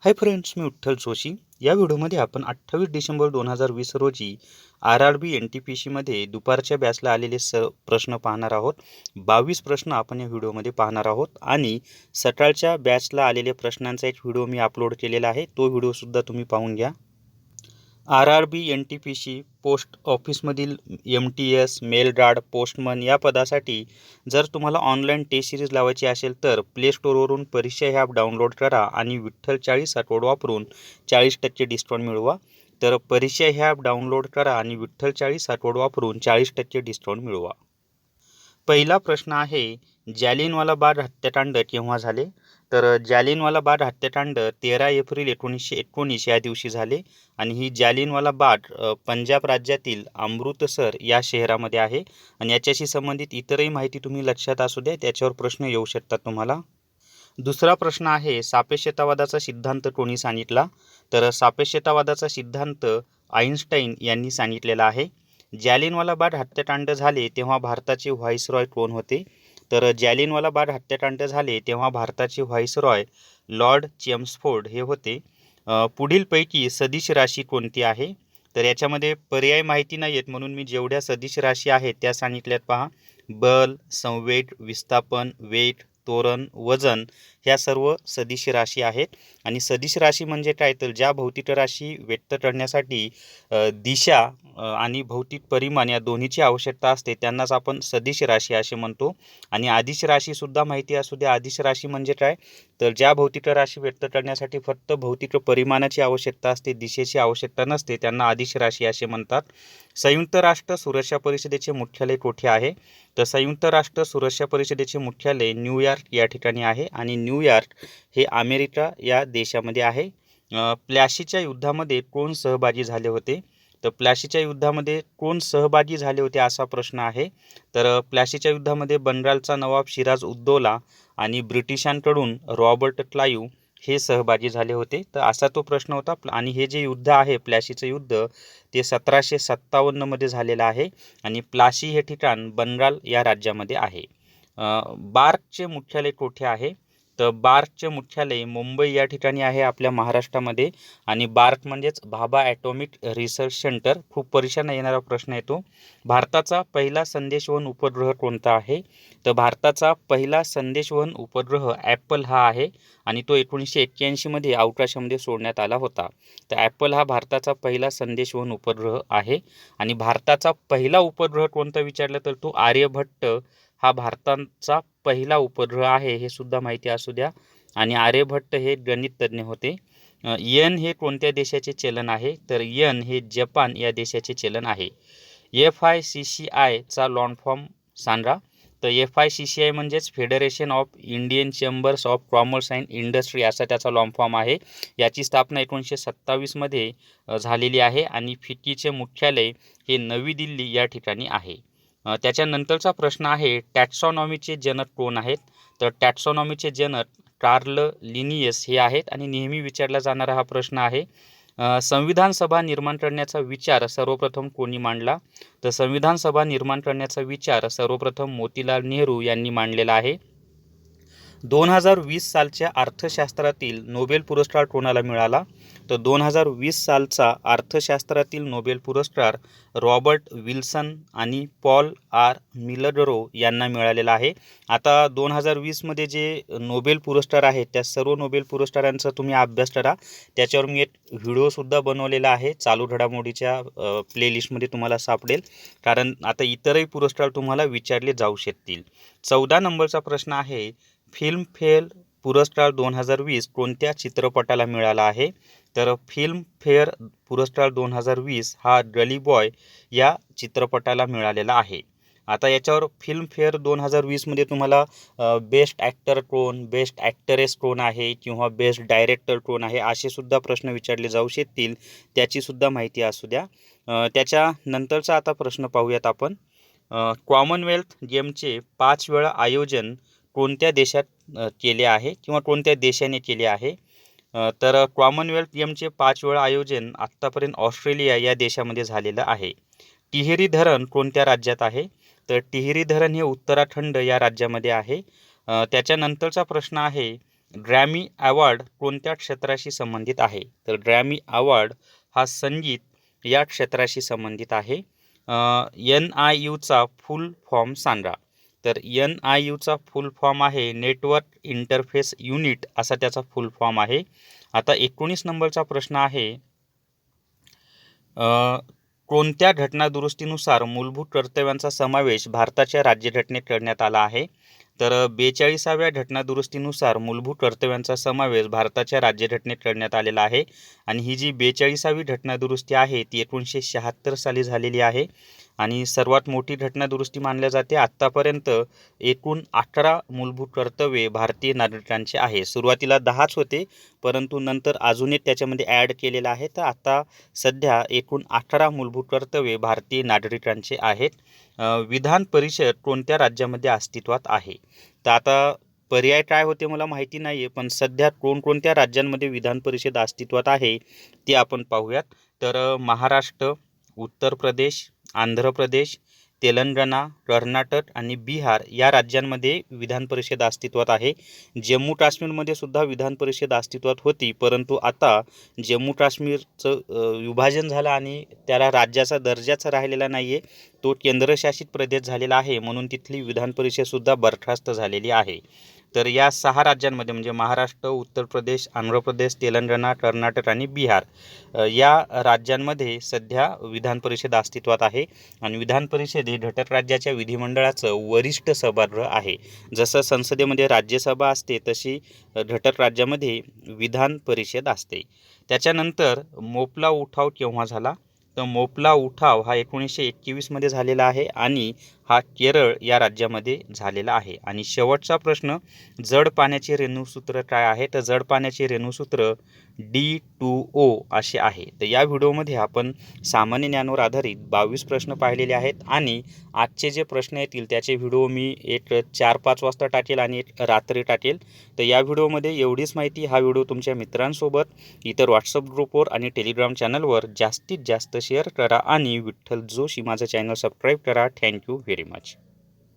Hi friends, मी विठ्ठल जोशी. या व्हिडिओमध्ये आपण 28 डिसेंबर 2020 रोजी RRB NTPCमध्ये दुपारच्या बॅचला आलेले प्रश्न पाहणार आहोत. 22 प्रश्न आपण या व्हिडिओमध्ये पाहणार आहोत आणि सकाळच्या बॅचला आलेल्या प्रश्नांचा एक व्हिडिओ मी अपलोड केलेला आहे. तो व्हिडिओसुद्धा तुम्ही पाहून घ्या. RRB NTPC पोस्ट ऑफिसमधील MTS, मेल गार्ड, पोस्टमन या पदासाठी जर तुम्हाला ऑनलाईन टेस्ट सिरीज लावायची असेल तर प्ले स्टोअरवरून परीक्षा हे ॲप डाउनलोड करा आणि विठ्ठल 40 हा कोड वापरून 40% डिस्काउंट मिळवा. तर परीक्षा हे ॲप डाउनलोड करा आणि विठ्ठल 40 हा कोड वापरून 40% डिस्काउंट मिळवा. पहिला प्रश्न आहे, जालियनवाला बाग हत्याकांड केव्हा झाले? तर जालियनवाला बाग हत्याकांड 13 एप्रिल 1919 या दिवशी झाले आणि ही जालियनवाला बाग पंजाब राज्यातील अमृतसर या शहरामध्ये आहे. आणि याच्याशी संबंधित इतरही माहिती तुम्ही लक्षात असू द्या, त्याच्यावर प्रश्न येऊ शकतात तुम्हाला. दुसरा प्रश्न आहे, सापेक्षतावादाचा सिद्धांत कोणी सांगितला? तर सापेक्षतावादाचा सिद्धांत आइन्स्टाईन यांनी सांगितलेला आहे. जालियनवाला बाग हत्याकांड झाले तेव्हा भारताचे व्हाईसरॉय कोण होते? तर जालियनवाला बाग हत्याकांड झाले तेव्हा भारताचे व्हाईसरॉय लॉर्ड चेम्सफोर्ड हे होते. पुढीलपैकी सदिश राशी कोणती आहे? तर याच्यामध्ये पर्याय माहिती नाही आहेत, म्हणून मी जेवढ्या सदिश राशी आहेत त्या सांगितल्यात पहा. बल, संवेग, विस्थापन, वेग, त्वरण, वजन ह्या सर्व सदिश राशी आहेत. आणि सदिश राशी म्हणजे काय, तर ज्या भौतिक राशी व्यक्त करण्यासाठी दिशा आणि भौतिक परिमाण या दोन्हीची आवश्यकता असते त्यांनाच आपण सदिश राशी असे म्हणतो. आणि आदिश राशीसुद्धा माहिती असू द्या. आदिश राशी म्हणजे काय, तर ज्या भौतिक राशी व्यक्त करण्यासाठी फक्त भौतिक परिमाणाची आवश्यकता असते, दिशेची आवश्यकता नसते, त्यांना आदिश राशी असे म्हणतात. संयुक्त राष्ट्र सुरक्षा परिषदेचे मुख्यालय कोठे आहे? तर संयुक्त राष्ट्र सुरक्षा परिषदेचे मुख्यालय न्यूयॉर्क या ठिकाणी आहे आणि न्यूयॉर्क हे अमेरिका या देशामध्ये आहे. प्लाशीच्या युद्धामध्ये कोण सहभागी झाले होते? तर प्लाशीच्या युद्धामध्ये कोण सहभागी झाले होते असा प्रश्न आहे. तर प्लाशीच्या युद्धामध्ये बंगालचा नवाब सिराज उद्दौला आणि ब्रिटिशांकडून रॉबर्ट क्लाईव्ह हे सहभागी झाले होते. तर असा तो प्रश्न होता. आणि हे जे युद्ध आहे प्लाशीचं युद्ध ते 1757 मध्ये झालेलं आहे आणि प्लाशी हे ठिकाण बंगाल या राज्यामध्ये आहे. बार्कचे मुख्यालय कोठे आहे? तर बार्कचे मुख्यालय मुंबई या ठिकाणी आहे आपल्या महाराष्ट्रामध्ये. आणि बार्क म्हणजेच भाभा ॲटॉमिक रिसर्च सेंटर. खूप परीक्षांना येणारा प्रश्न येतो. भारताचा पहिला संदेशवहन उपग्रह कोणता आहे? तर भारताचा पहिला संदेशवहन उपग्रह ॲपल हा आहे आणि तो 1981 मध्ये अवकाशामध्ये सोडण्यात आला होता. तर ॲपल हा भारताचा पहिला संदेशवहन उपग्रह आहे. आणि भारताचा पहिला उपग्रह कोणता विचारलं तर तो आर्यभट्ट हा भारताचा पहिला उपग्रह आहे, हे सुद्धा माहिती असू द्या. आणि आर्यभट्ट हे गणित तज्ज्ञ होते. येन हे कोणत्या देशाचे चलन आहे? तर येन हे जपान या देशाचे चलन आहे. FICCI चा लॉंग फॉर्म सांगा. तर FICCI म्हणजेच federation of Indian chambers of commerce and industry असा त्याचा लॉंग फॉर्म आहे. याची स्थापना 1927 मध्ये झालेली आहे आणि फिक्कीचे मुख्यालय हे नवी दिल्ली या ठिकाणी आहे. त्याच्यानंतरचा प्रश्न आहे, टॅक्सॉनॉमीचे जनक कोण आहेत? तर टॅक्सॉनॉमीचे जनक कार्ल लिनियस हे आहेत आणि नेहमी विचारला जाणारा हा प्रश्न आहे. संविधान सभा निर्माण करण्याचा विचार सर्वप्रथम कोणी मांडला? तर संविधान सभा निर्माण करण्याचा विचार सर्वप्रथम मोतीलाल नेहरू यांनी मांडलेला आहे. 2020 सालच्या अर्थशास्त्रातील नोबेल पुरस्कार कोणाला मिळाला? तर 2020 सालचा अर्थशास्त्रातील नोबेल पुरस्कार रॉबर्ट विल्सन आणि पॉल आर मिलग्रो यांना मिळालेला आहे. आता 2020 मध्ये जे नोबेल पुरस्कार आहेत त्या सर्व नोबेल पुरस्कारांचा तुम्ही अभ्यास करा. त्याच्यावर मी एक व्हिडिओसुद्धा बनवलेला आहे, चालू घडामोडीच्या प्लेलिस्टमध्ये तुम्हाला सापडेल, कारण आता इतरही पुरस्कार तुम्हाला विचारले जाऊ शकतील. 14 नंबरचा प्रश्न आहे, फिल्मफेअर पुरस्कार 2020 कोणत्या चित्रपटाला मिळाला आहे? तर फिल्मफेअर पुरस्कार 2020 हा गली बॉय या चित्रपटाला मिळालेला आहे. आता याच्यावर फिल्मफेअर 2020 मध्ये तुम्हाला बेस्ट ॲक्टर कोण, बेस्ट ॲक्टरेस कोण आहे किंवा बेस्ट डायरेक्टर कोण आहे असे सुद्धा प्रश्न विचारले जाऊ शकतील, त्याचीसुद्धा माहिती असू द्या. त्याच्यानंतरचा आता प्रश्न पाहूयात आपण. कॉमनवेल्थ गेमचे 5 वेळा आयोजन कोणत्या देशात केले आहे किंवा कोणत्या देशाने केले आहे? तर कॉमनवेल्थ गेमचे 5 वेळा आयोजन आत्तापर्यंत ऑस्ट्रेलिया या देशामध्ये झालेलं आहे. टिहरी धरण कोणत्या राज्यात आहे? तर टिहरी धरण हे उत्तराखंड या राज्यामध्ये आहे. त्याच्यानंतरचा प्रश्न आहे, ग्रॅमी अवॉर्ड कोणत्या क्षेत्राशी संबंधित आहे? तर ग्रॅमी अवॉर्ड हा संगीत या क्षेत्राशी संबंधित आहे. NIUचा फुल फॉर्म सांगा. तर NIUचा फुल फॉर्म आहे नेटवर्क इंटरफेस युनिट असा त्याचा फुल फॉर्म आहे. आता 19 नंबरचा प्रश्न आहे, कोणत्या घटनादुरुस्तीनुसार मूलभूत कर्तव्यांचा समावेश भारताच्या राज्यघटनेत करण्यात आला आहे? तर 42व्या घटनादुरुस्तीनुसार मूलभूत कर्तव्यांचा समावेश भारताच्या राज्यघटनेत करण्यात आलेला आहे. आणि ही जी 42वी घटनादुरुस्ती आहे ती 1976 साली झालेली आहे आणि सर्वात मोठी घटनादुरुस्ती मानल्या जाते. आत्तापर्यंत एकूण 18 मूलभूत कर्तव्ये भारतीय नागरिकांचे आहे. सुरुवातीला 10च होते, परंतु नंतर अजून एक त्याच्यामध्ये ॲड केलेलं आहे. तर आता सध्या एकूण 18 मूलभूत कर्तव्ये भारतीय नागरिकांचे आहेत. विधान परिषद कोणत्या राज्यामध्ये अस्तित्वात आहे? तर आता पर्याय काय होते मला माहिती नाही आहे, पण सध्या कोणकोणत्या राज्यांमध्ये विधान परिषद अस्तित्वात आहे ते आपण पाहूयात. तर महाराष्ट्र, उत्तर प्रदेश, आंध्र प्रदेश, तेलंगणा, कर्नाटक आणि बिहार या राज्यांमध्ये विधान परिषद अस्तित्वात आहे. जम्मू काश्मीरमध्ये सुद्धा विधान परिषद अस्तित्वात होती, परंतु आता जम्मू काश्मीरचं विभाजन झालं आणि त्याला राज्याचा दर्जाच राहिलेला नाही आहे. तो केंद्रशासित प्रदेश झालेला आहे, म्हणून तिथली विधान परिषदसुद्धा बरखास्त झालेली आहे. तर या 6 राज्यांमध्ये म्हणजे महाराष्ट्र, उत्तर प्रदेश, आंध्र प्रदेश, तेलंगणा, कर्नाटक आणि बिहार या राज्यांमध्ये सध्या विधान परिषद अस्तित्वात आहे. आणि विधान परिषद हे घटक राज्याच्या विधिमंडळाचं वरिष्ठ सभागृह आहे. जसं संसदेमध्ये राज्यसभा असते तशी घटक राज्यामध्ये विधान परिषद असते. त्याच्यानंतर मोपला उठाव केव्हा झाला? तर मोपला उठाव हा 1921 झालेला आहे आणि हा केरळ या राज्यामध्ये झालेला आहे. आणि शेवटचा प्रश्न, जड पाण्याचे रेणुसूत्र काय आहे? तर जड पाण्याचे रेणुसूत्र D2O असे आहे. तर या व्हिडिओमध्ये आपण सामान्य ज्ञानावर आधारित 22 प्रश्न पाहिलेले आहेत आणि आजचे जे प्रश्न येतील त्याचे व्हिडिओ मी एक 4-5 वाजता टाकेल आणि एक रात्री टाकेल. तर या व्हिडिओमध्ये एवढीच माहिती. हा व्हिडिओ तुमच्या मित्रांसोबत, इतर व्हॉट्सअप ग्रुपवर आणि टेलिग्राम चॅनलवर जास्तीत जास्त शेअर करा आणि विठ्ठल जोशी माझं चॅनल सबस्क्राईब करा. Thank you very much.